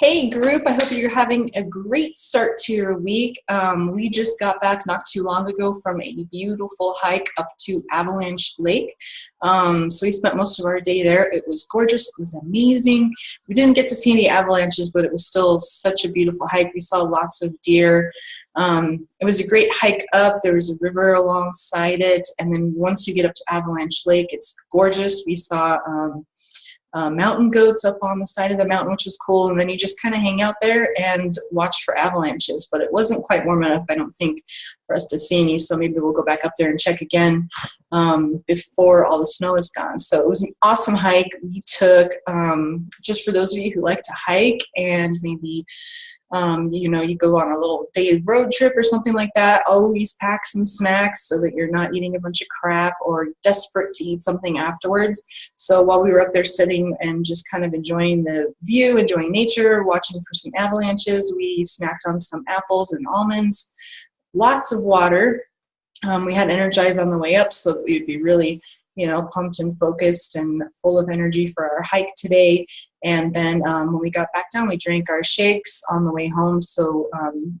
Hey group, I hope you're having a great start to your week. We just got back not too long ago from a beautiful hike up to Avalanche Lake. So we spent most of our day there. It was gorgeous, it was amazing. We didn't get to see any avalanches, but it was still such a beautiful hike. We saw lots of deer. It was a great hike up. There was a river alongside it. And then once you get up to Avalanche Lake, it's gorgeous. We saw mountain goats up on the side of the mountain, which was cool. And then you just kind of hang out there and watch for avalanches. But it wasn't quite warm enough, I don't think, for us to see any. So maybe we'll go back up there and check again before all the snow is gone. So it was an awesome hike. We took, just for those of you who like to hike and maybe you go on a little day road trip or something like that, always pack some snacks so that you're not eating a bunch of crap or desperate to eat something afterwards. So while we were up there sitting and just kind of enjoying the view, enjoying nature, watching for some avalanches, we snacked on some apples and almonds, lots of water. We had Energize on the way up so that we'd be really pumped and focused and full of energy for our hike today. And then when we got back down, we drank our shakes on the way home, so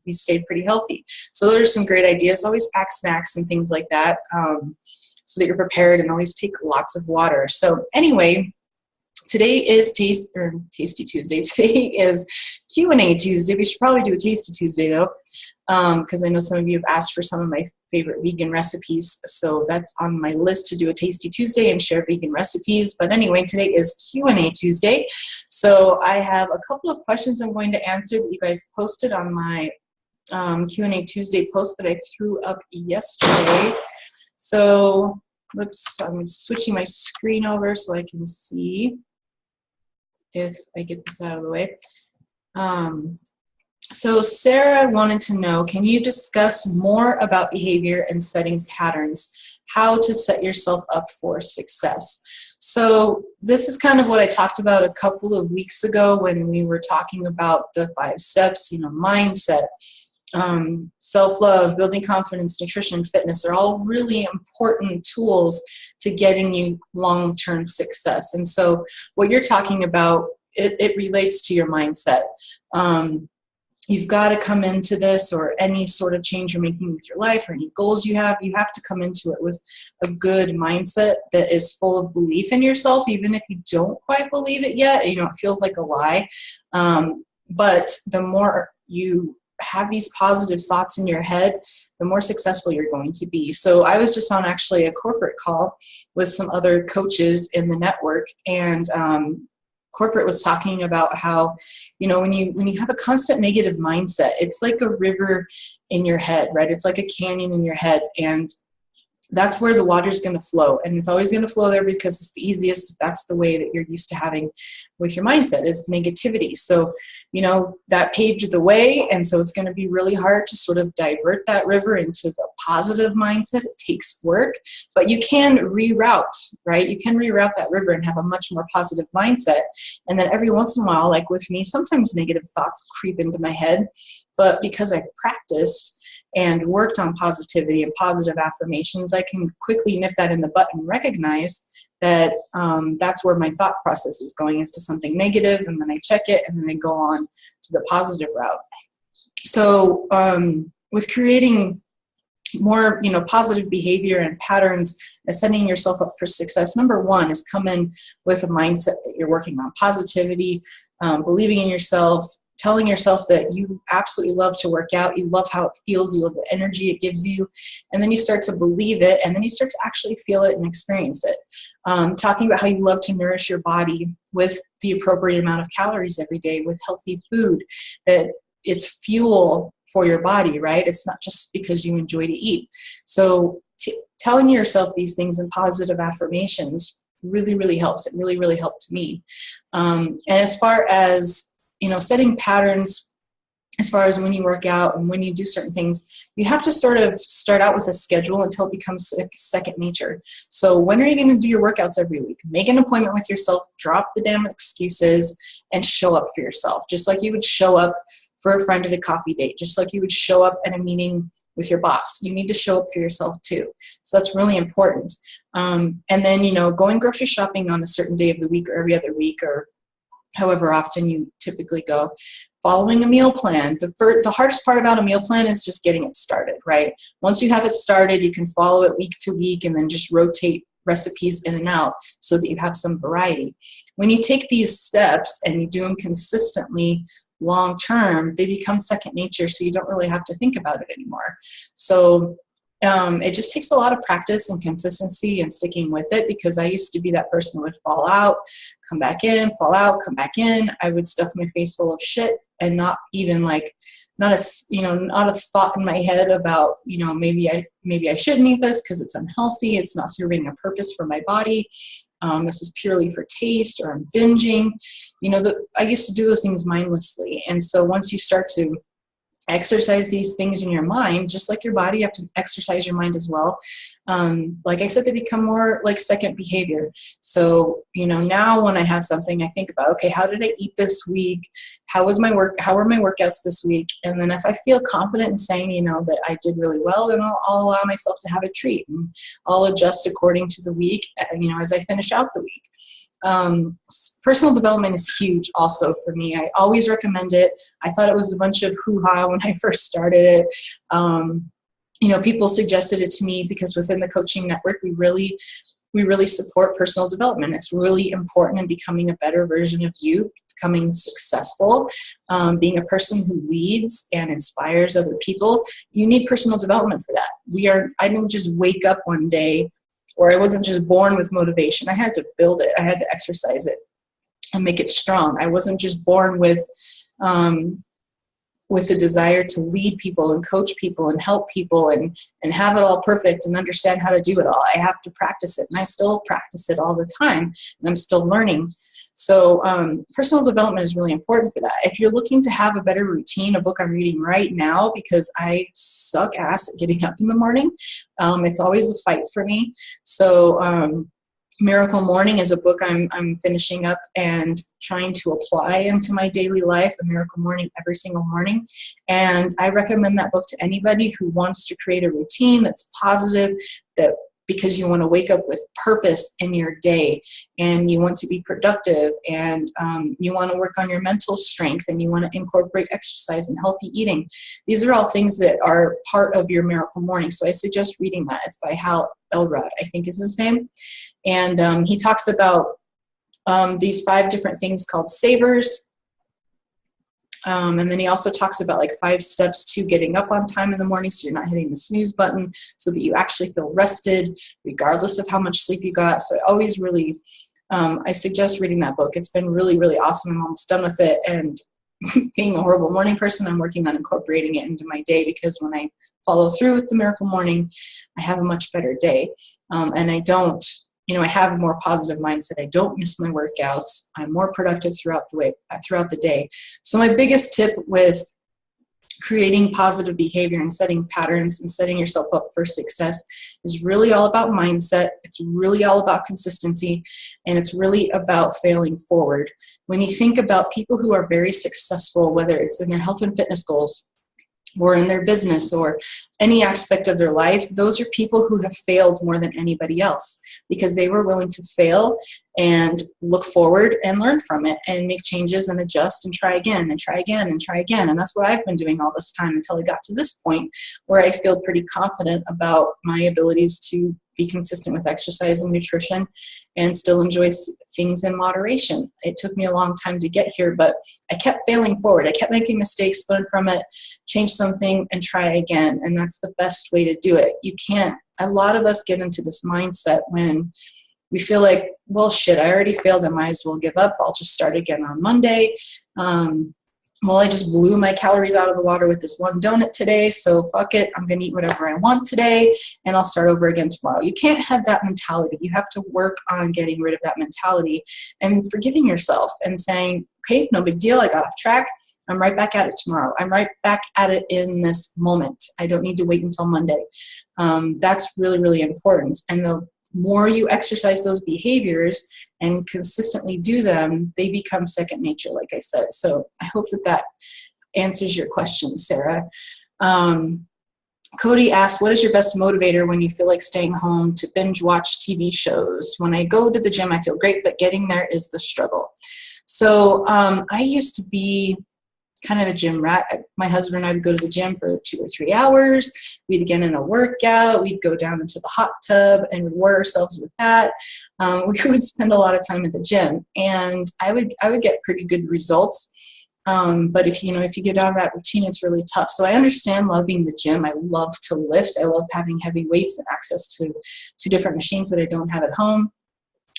we stayed pretty healthy. So those are some great ideas. Always pack snacks and things like that so that you're prepared, and always take lots of water. So anyway, today is Tasty Tuesday. Today is Q&A Tuesday. We should probably do a Tasty Tuesday though, because I know some of you have asked for some of my favorite vegan recipes. So that's on my list to do a Tasty Tuesday and share vegan recipes. But anyway, today is Q&A Tuesday. So I have a couple of questions I'm going to answer that you guys posted on my Q&A Tuesday post that I threw up yesterday. So, whoops, I'm switching my screen over so I can see if I get this out of the way. So Sarah wanted to know, can you discuss more about behavior and setting patterns, how to set yourself up for success? So this is kind of what I talked about a couple of weeks ago when we were talking about the 5 steps, mindset, self-love, building confidence, nutrition, fitness are all really important tools to getting you long-term success. And so what you're talking about, it relates to your mindset. You've got to come into this, or any sort of change you're making with your life or any goals you have to come into it with a good mindset that is full of belief in yourself, even if you don't quite believe it yet. It feels like a lie. But the more you have these positive thoughts in your head, the more successful you're going to be. So I was just on actually a corporate call with some other coaches in the network, and corporate was talking about how, when you have a constant negative mindset, it's like a river in your head, right? It's like a canyon in your head, and that's where the water's going to flow. And it's always going to flow there because it's the easiest. That's the way that you're used to having with your mindset, is negativity. So, that paved the way. And so it's going to be really hard to sort of divert that river into the positive mindset. It takes work, but you can reroute, right? You can reroute that river and have a much more positive mindset. And then every once in a while, like with me, sometimes negative thoughts creep into my head, but because I've practiced and worked on positivity and positive affirmations, I can quickly nip that in the butt and recognize that that's where my thought process is going, is to something negative, and then I check it, and then I go on to the positive route. So with creating more, positive behavior and patterns and setting yourself up for success, number 1 is come in with a mindset that you're working on positivity, believing in yourself, telling yourself that you absolutely love to work out, you love how it feels, you love the energy it gives you, and then you start to believe it, and then you start to actually feel it and experience it. Talking about how you love to nourish your body with the appropriate amount of calories every day, with healthy food, that it's fuel for your body, right? It's not just because you enjoy to eat. So telling yourself these things in positive affirmations really, really helps. It really, really helped me. And as far as setting patterns, as far as when you work out and when you do certain things, you have to sort of start out with a schedule until it becomes second nature. So when are you going to do your workouts every week? Make an appointment with yourself, drop the damn excuses, and show up for yourself. Just like you would show up for a friend at a coffee date, just like you would show up at a meeting with your boss. You need to show up for yourself too. So that's really important. And then, going grocery shopping on a certain day of the week or every other week, or however often you typically go. Following a meal plan. The hardest part about a meal plan is just getting it started, right? Once you have it started, you can follow it week to week and then just rotate recipes in and out so that you have some variety. When you take these steps and you do them consistently long term, they become second nature, so you don't really have to think about it anymore. So it just takes a lot of practice and consistency and sticking with it, because I used to be that person who would fall out, come back in, fall out, come back in. I would stuff my face full of shit and not even like, not a thought in my head about, maybe I shouldn't eat this because it's unhealthy. It's not serving a purpose for my body. This is purely for taste, or I'm binging. I used to do those things mindlessly. And so once you start to exercise these things in your mind, just like your body, you have to exercise your mind as well. Like I said, they become more like second behavior. So, now when I have something, I think about, okay, how did I eat this week? How were my workouts this week? And then if I feel confident in saying, that I did really well, then I'll allow myself to have a treat, and I'll adjust according to the week, as I finish out the week. Personal development is huge also for me. I always recommend it. I thought it was a bunch of hoo-ha when I first started it. People suggested it to me because within the coaching network, we really support personal development. It's really important in becoming a better version of you, becoming successful, being a person who leads and inspires other people. You need personal development for that. I didn't just wake up one day, or I wasn't just born with motivation. I had to build it. I had to exercise it and make it strong. I wasn't just born with the desire to lead people and coach people and help people and have it all perfect and understand how to do it all. I have to practice it, and I still practice it all the time, and I'm still learning. So personal development is really important for that. If you're looking to have a better routine, a book I'm reading right now, because I suck ass at getting up in the morning. It's always a fight for me. So Miracle Morning is a book I'm finishing up and trying to apply into my daily life, a miracle morning every single morning. And I recommend that book to anybody who wants to create a routine that's positive, because you want to wake up with purpose in your day, and you want to be productive, and you want to work on your mental strength, and you want to incorporate exercise and healthy eating. These are all things that are part of your miracle morning. So I suggest reading that. It's by Hal Elrod, I think is his name. And he talks about these 5 different things called savers. And then he also talks about like 5 steps to getting up on time in the morning, so you're not hitting the snooze button, so that you actually feel rested regardless of how much sleep you got. So I always really, I suggest reading that book. It's been really, really awesome. I'm almost done with it. And being a horrible morning person, I'm working on incorporating it into my day, because when I follow through with the miracle morning, I have a much better day. And I don't, I have a more positive mindset. I don't miss my workouts. I'm more productive throughout the day. So my biggest tip with creating positive behavior and setting patterns and setting yourself up for success is really all about mindset. It's really all about consistency, and it's really about failing forward. When you think about people who are very successful, whether it's in their health and fitness goals, or in their business, or any aspect of their life, those are people who have failed more than anybody else, because they were willing to fail and look forward and learn from it and make changes and adjust and try again and try again and try again. And that's what I've been doing all this time until I got to this point where I feel pretty confident about my abilities to be consistent with exercise and nutrition and still enjoy things in moderation. It took me a long time to get here, but I kept failing forward. I kept making mistakes, learn from it, change something, and try again. And that's the best way to do it. A lot of us get into this mindset when we feel like, well, shit, I already failed. I might as well give up. I'll just start again on Monday. Well, I just blew my calories out of the water with this one donut today, so fuck it. I'm going to eat whatever I want today, and I'll start over again tomorrow. You can't have that mentality. You have to work on getting rid of that mentality and forgiving yourself and saying, okay, no big deal. I got off track. I'm right back at it tomorrow. I'm right back at it in this moment. I don't need to wait until Monday. That's really, really important. And the more you exercise those behaviors and consistently do them, they become second nature, like I said. So I hope that answers your question, Sarah. Cody asked, what is your best motivator when you feel like staying home to binge watch TV shows? When I go to the gym, I feel great, but getting there is the struggle. So I used to be kind of a gym rat. My husband and I would go to the gym for 2 or 3 hours. We'd get in a workout. We'd go down into the hot tub and reward ourselves with that. We would spend a lot of time at the gym, and I would get pretty good results. But if you get out of that routine, it's really tough. So I understand loving the gym. I love to lift. I love having heavy weights and access to different machines that I don't have at home.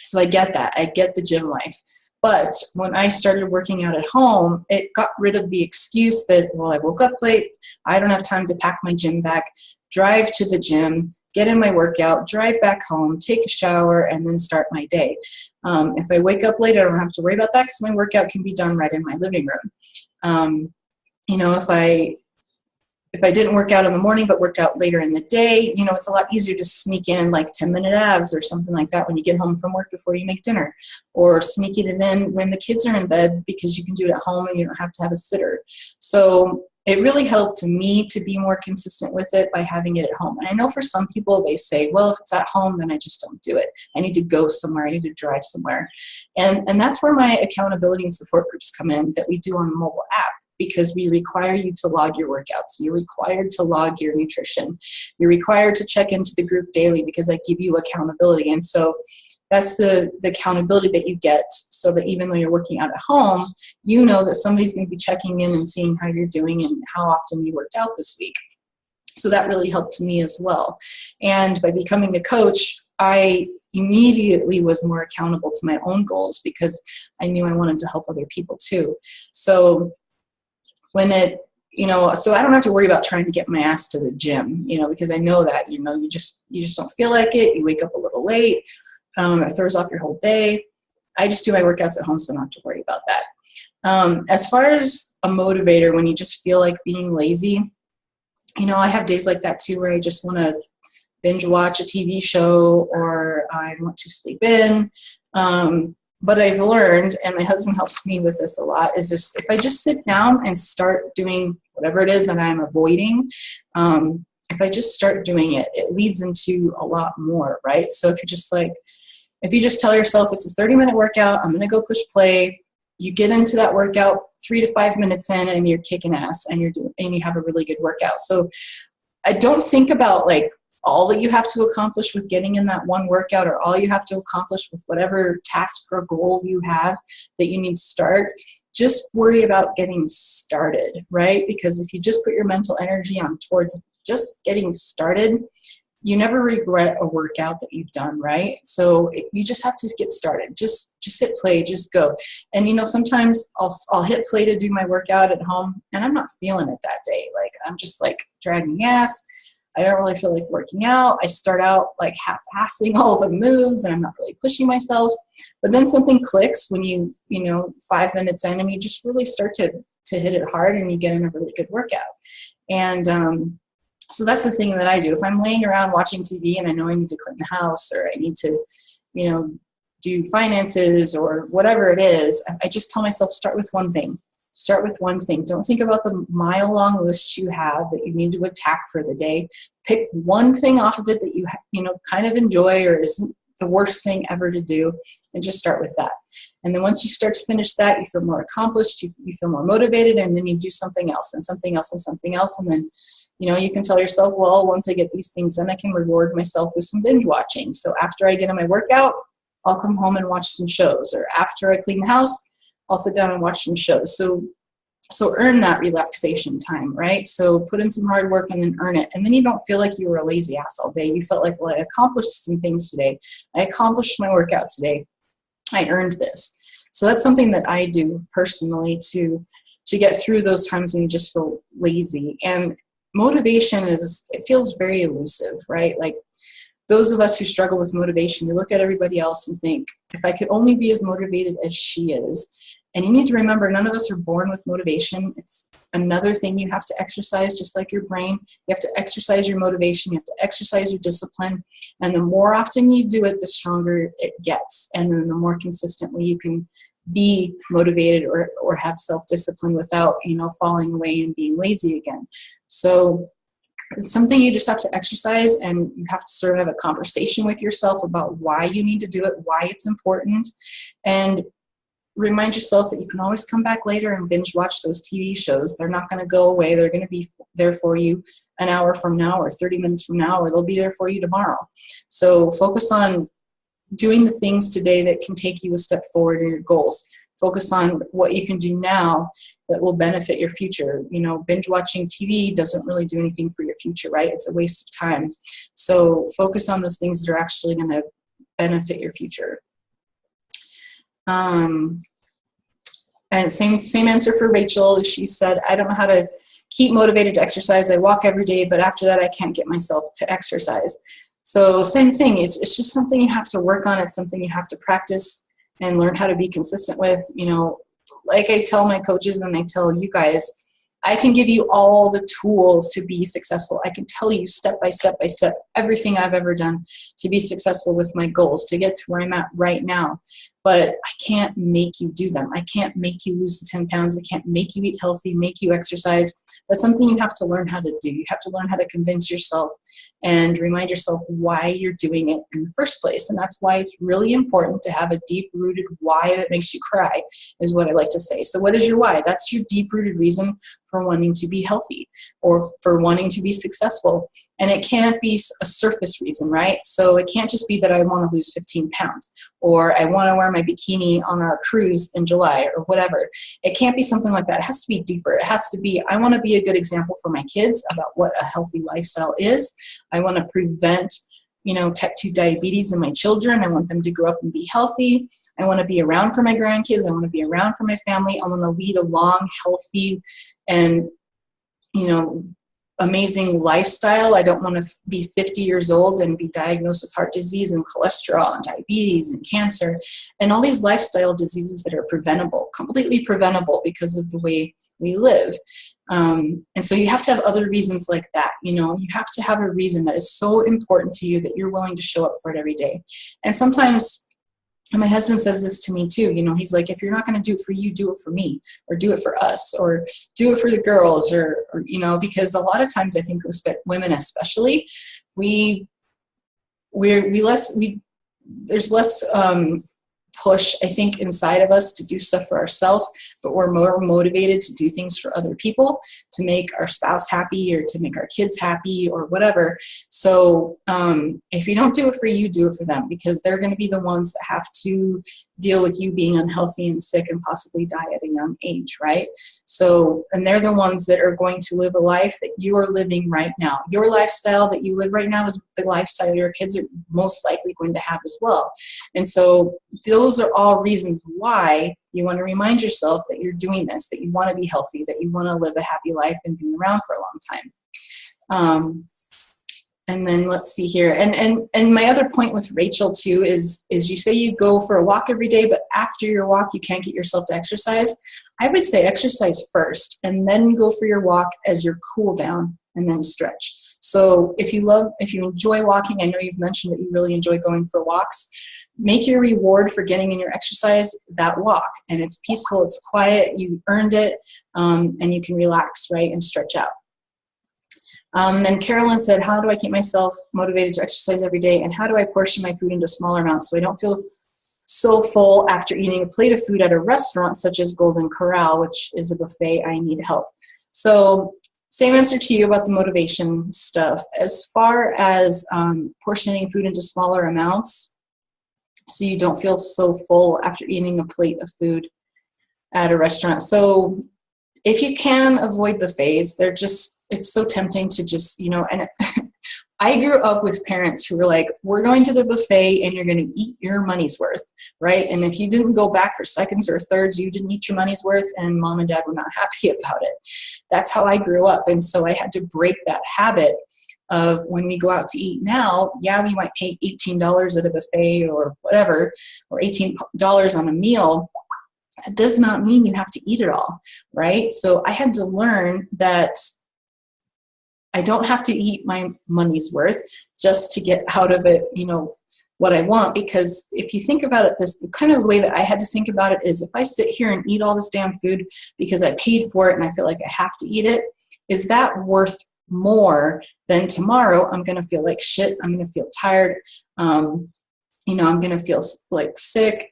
So I get that. I get the gym life. But when I started working out at home, it got rid of the excuse that, well, I woke up late, I don't have time to pack my gym bag, drive to the gym, get in my workout, drive back home, take a shower, and then start my day. If I wake up late, I don't have to worry about that because my workout can be done right in my living room. If I didn't work out in the morning but worked out later in the day, it's a lot easier to sneak in like 10-minute abs or something like that when you get home from work before you make dinner, or sneaking it in when the kids are in bed because you can do it at home and you don't have to have a sitter. So it really helped me to be more consistent with it by having it at home. And I know for some people, they say, well, if it's at home, then I just don't do it. I need to go somewhere. I need to drive somewhere. And that's where my accountability and support groups come in that we do on the mobile app, because we require you to log your workouts. You're required to log your nutrition. You're required to check into the group daily because I give you accountability. And so that's the accountability that you get, so that even though you're working out at home, you know that somebody's going to be checking in and seeing how you're doing and how often you worked out this week. So that really helped me as well. And by becoming a coach, I immediately was more accountable to my own goals because I knew I wanted to help other people too. So so I don't have to worry about trying to get my ass to the gym, because I know that, you just don't feel like it. You wake up a little late. It throws off your whole day. I just do my workouts at home, so I don't have to worry about that. As far as a motivator, when you just feel like being lazy, I have days like that too, where I just want to binge watch a TV show, or I want to sleep in. But I've learned, and my husband helps me with this a lot, is just if I just sit down and start doing whatever it is that I'm avoiding, if I just start doing it, it leads into a lot more, right? So if you just tell yourself it's a 30-minute workout, I'm going to go push play, you get into that workout 3 to 5 minutes in and you're kicking ass and you have a really good workout. So I don't think about like all that you have to accomplish with getting in that one workout, or all you have to accomplish with whatever task or goal you have that you need to start. Just worry about getting started, right? Because if you just put your mental energy on towards just getting started, you never regret a workout that you've done, right? So you just have to get started. Just hit play, just go. And sometimes I'll hit play to do my workout at home, and I'm not feeling it that day. Like I'm just like dragging ass. I don't really feel like working out. I start out like half-assing all the moves, and I'm not really pushing myself. But then something clicks when 5 minutes in, and you just really start to hit it hard, and you get in a really good workout. And so that's the thing that I do. If I'm laying around watching TV and I know I need to clean the house, or I need to, do finances or whatever it is, I just tell myself, start with one thing. Start with one thing. Don't think about the mile-long list you have that you need to attack for the day. Pick one thing off of it that you kind of enjoy or isn't the worst thing ever to do, and just start with that. And then once you start to finish that, you feel more accomplished, you feel more motivated, and then you do something else and something else and something else. And then, you can tell yourself, well, once I get these things done, I can reward myself with some binge watching. So after I get in my workout, I'll come home and watch some shows. Or after I clean the house, I'll sit down and watch some shows. So earn that relaxation time, right? So put in some hard work and then earn it. And then you don't feel like you were a lazy ass all day. You felt like, well, I accomplished some things today. I accomplished my workout today. I earned this. So that's something that I do personally to get through those times when you just feel lazy. And motivation it feels very elusive, right? Like those of us who struggle with motivation, we look at everybody else and think, if I could only be as motivated as she is. And you need to remember, none of us are born with motivation. It's another thing you have to exercise, just like your brain. You have to exercise your motivation. You have to exercise your discipline. And the more often you do it, the stronger it gets. And then the more consistently you can be motivated or have self-discipline without, falling away and being lazy again. So it's something you just have to exercise, and you have to sort of have a conversation with yourself about why you need to do it, why it's important. And remind yourself that you can always come back later and binge watch those TV shows. They're not going to go away. They're going to be there for you an hour from now or 30 minutes from now, or they'll be there for you tomorrow. So focus on doing the things today that can take you a step forward in your goals. Focus on what you can do now that will benefit your future. You know, binge watching TV doesn't really do anything for your future, right? It's a waste of time. So focus on those things that are actually going to benefit your future. And same answer for Rachel. She said, I don't know how to keep motivated to exercise. I walk every day, but after that, I can't get myself to exercise. So same thing. It's just something you have to work on. It's something you have to practice and learn how to be consistent with. You know, like I tell my coaches and I tell you guys, I can give you all the tools to be successful. I can tell you step by step by step everything I've ever done to be successful with my goals, to get to where I'm at right now. But I can't make you do them. I can't make you lose the 10 pounds. I can't make you eat healthy, make you exercise. That's something you have to learn how to do. You have to learn how to convince yourself and remind yourself why you're doing it in the first place. And that's why it's really important to have a deep-rooted why that makes you cry, is what I like to say. So what is your why? That's your deep-rooted reason for wanting to be healthy or for wanting to be successful. And it can't be a surface reason, right? So it can't just be that I want to lose 15 pounds or I want to wear my bikini on our cruise in July or whatever. It can't be something like that. It has to be deeper. It has to be, I want to be a good example for my kids about what a healthy lifestyle is. I want to prevent, you know, type 2 diabetes in my children. I want them to grow up and be healthy. I want to be around for my grandkids. I want to be around for my family. I want to lead a long, healthy, and, you know, amazing lifestyle. I don't want to be 50 years old and be diagnosed with heart disease and cholesterol and diabetes and cancer and all these lifestyle diseases that are preventable, completely preventable because of the way we live. And so you have to have other reasons like that. You know, you have to have a reason that is so important to you that you're willing to show up for it every day. And sometimes, and my husband says this to me too, you know, he's like, if you're not going to do it for you, do it for me, or do it for us, or do it for the girls, or you know, because a lot of times I think women especially, there's less push, I think, inside of us to do stuff for ourselves, but we're more motivated to do things for other people, to make our spouse happy or to make our kids happy or whatever. So if you don't do it for you, do it for them, because they're going to be the ones that have to deal with you being unhealthy and sick and possibly die at a young age, right? So, and they're the ones that are going to live a life that you are living right now. Your lifestyle that you live right now is the lifestyle your kids are most likely going to have as well. And so those are all reasons why you want to remind yourself that you're doing this, that you want to be healthy, that you want to live a happy life and be around for a long time. And then let's see here. And my other point with Rachel too is you say you go for a walk every day, but after your walk, you can't get yourself to exercise. I would say exercise first and then go for your walk as your cool down and then stretch. So if you enjoy walking, I know you've mentioned that you really enjoy going for walks, make your reward for getting in your exercise that walk. And it's peaceful, it's quiet, you earned it, and you can relax, right, and stretch out. And Carolyn said, how do I keep myself motivated to exercise every day? And how do I portion my food into smaller amounts so I don't feel so full after eating a plate of food at a restaurant such as Golden Corral, which is a buffet? I need help. So same answer to you about the motivation stuff. As far as portioning food into smaller amounts so you don't feel so full after eating a plate of food at a restaurant. So if you can avoid buffets, it's so tempting to just, you know, and I grew up with parents who were like, we're going to the buffet and you're going to eat your money's worth, right? And if you didn't go back for seconds or thirds, you didn't eat your money's worth, and mom and dad were not happy about it. That's how I grew up. And so I had to break that habit of when we go out to eat now, yeah, we might pay $18 at a buffet or whatever, or $18 on a meal. That does not mean you have to eat it all, right? So I had to learn that I don't have to eat my money's worth just to get out of it, you know, what I want. Because if you think about it, the kind of way that I had to think about it is, if I sit here and eat all this damn food because I paid for it and I feel like I have to eat it, is that worth more than tomorrow I'm going to feel like shit, I'm going to feel tired, you know, I'm going to feel like sick,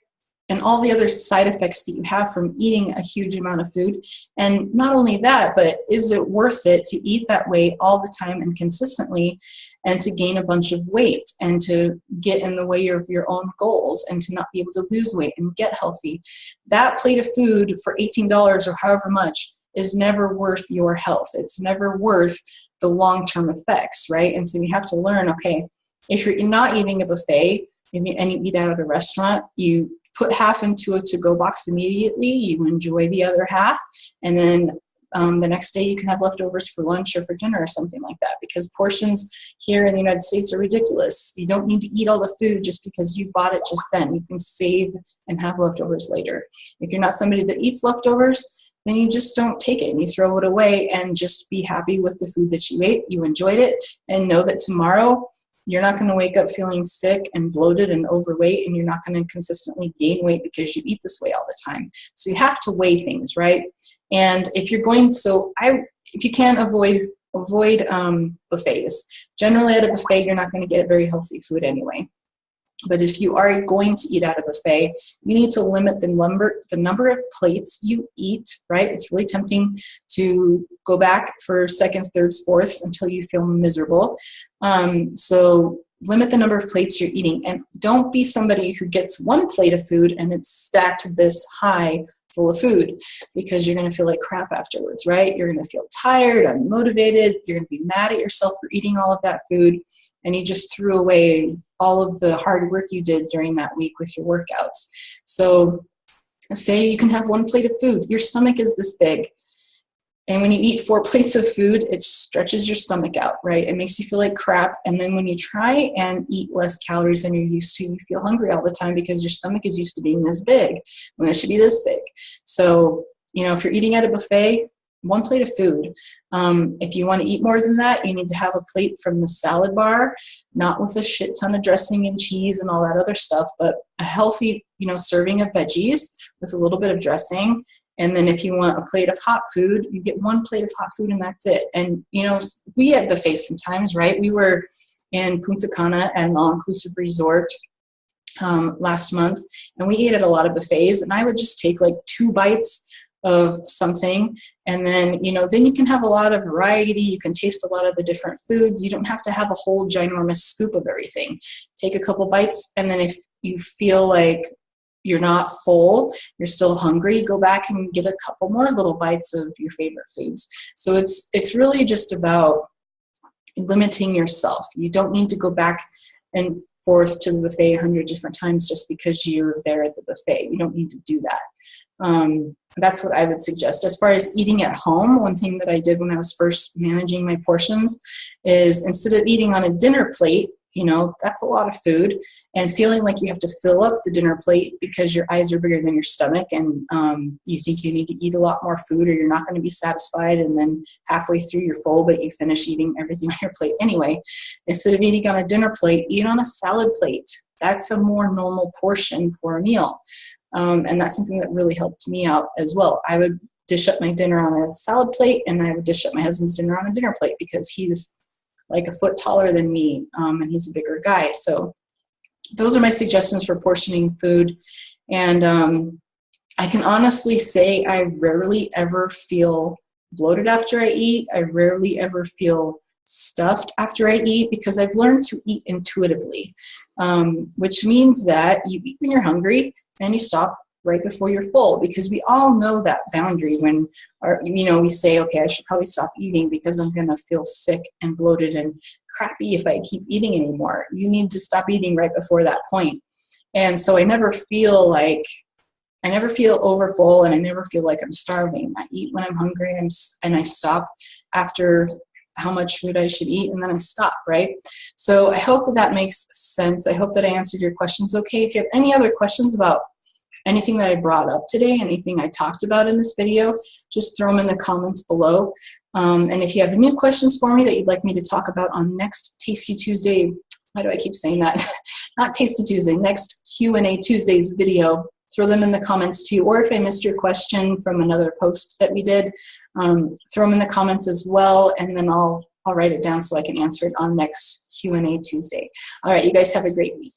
and all the other side effects that you have from eating a huge amount of food. And not only that, but is it worth it to eat that way all the time and consistently, and to gain a bunch of weight and to get in the way of your own goals and to not be able to lose weight and get healthy? That plate of food for $18 or however much is never worth your health. It's never worth the long-term effects, right? And so you have to learn, okay, if you're not eating a buffet and you eat out at a restaurant, you put half into a to-go box immediately, you enjoy the other half, and then the next day you can have leftovers for lunch or for dinner or something like that, because portions here in the United States are ridiculous. You don't need to eat all the food just because you bought it just then. You can save and have leftovers later. If you're not somebody that eats leftovers, then you just don't take it and you throw it away, and just be happy with the food that you ate. You enjoyed it, and know that tomorrow you're not going to wake up feeling sick and bloated and overweight, and you're not going to consistently gain weight because you eat this way all the time. So you have to weigh things, right? And if you're going, if you can avoid buffets. Generally at a buffet, you're not going to get very healthy food anyway. But if you are going to eat at a buffet, you need to limit the number of plates you eat, right? It's really tempting to go back for seconds, thirds, fourths until you feel miserable. So limit the number of plates you're eating, and don't be somebody who gets one plate of food and it's stacked this high full of food, because you're going to feel like crap afterwards, right? You're going to feel tired, unmotivated. You're going to be mad at yourself for eating all of that food, and you just threw away all of the hard work you did during that week with your workouts. So say you can have one plate of food. Your stomach is this big. And when you eat 4 plates of food, it stretches your stomach out, right? It makes you feel like crap. And then when you try and eat less calories than you're used to, you feel hungry all the time because your stomach is used to being this big when it should be this big. So, if you're eating at a buffet, 1 plate of food. If you want to eat more than that, you need to have a plate from the salad bar, not with a shit ton of dressing and cheese and all that other stuff, but a healthy, serving of veggies with a little bit of dressing. And then if you want a plate of hot food, you get 1 plate of hot food and that's it. And, we at buffets sometimes, right? We were in Punta Cana at an all-inclusive resort last month, and we ate at a lot of buffets, and I would just take like 2 bites of something, and then then you can have a lot of variety. You can taste a lot of the different foods. You don't have to have a whole ginormous scoop of everything. Take a couple bites, and then if you feel like you're not full, you're still hungry, go back and get a couple more little bites of your favorite foods. So it's really just about limiting yourself. You don't need to go back and forth to the buffet 100 different times just because you're there at the buffet. You don't need to do that. That's what I would suggest. As far as eating at home, one thing that I did when I was first managing my portions is, instead of eating on a dinner plate, that's a lot of food, and feeling like you have to fill up the dinner plate because your eyes are bigger than your stomach, and you think you need to eat a lot more food or you're not going to be satisfied, and then halfway through you're full, but you finish eating everything on your plate anyway. Instead of eating on a dinner plate, eat on a salad plate. That's a more normal portion for a meal. And that's something that really helped me out as well. I would dish up my dinner on a salad plate, and I would dish up my husband's dinner on a dinner plate, because he's like a foot taller than me, and he's a bigger guy. So those are my suggestions for portioning food. And I can honestly say I rarely ever feel bloated after I eat. I rarely ever feel stuffed after I eat, because I've learned to eat intuitively, which means that you eat when you're hungry and you stop right before you're full, because we all know that boundary when we say, okay, I should probably stop eating because I'm going to feel sick and bloated and crappy if I keep eating anymore. You need to stop eating right before that point. And so I never feel over full, and I never feel like I'm starving. I eat when I'm hungry, and I stop after how much food I should eat, and then I stop, right? So I hope that makes sense. I hope that I answered your questions okay. If you have any other questions about anything that I brought up today, anything I talked about in this video, just throw them in the comments below. And if you have new questions for me that you'd like me to talk about on next Tasty Tuesday, why do I keep saying that? Not Tasty Tuesday, next Q&A Tuesday's video, throw them in the comments too. Or if I missed your question from another post that we did, throw them in the comments as well, and then I'll write it down so I can answer it on next Q&A Tuesday. All right, you guys have a great week.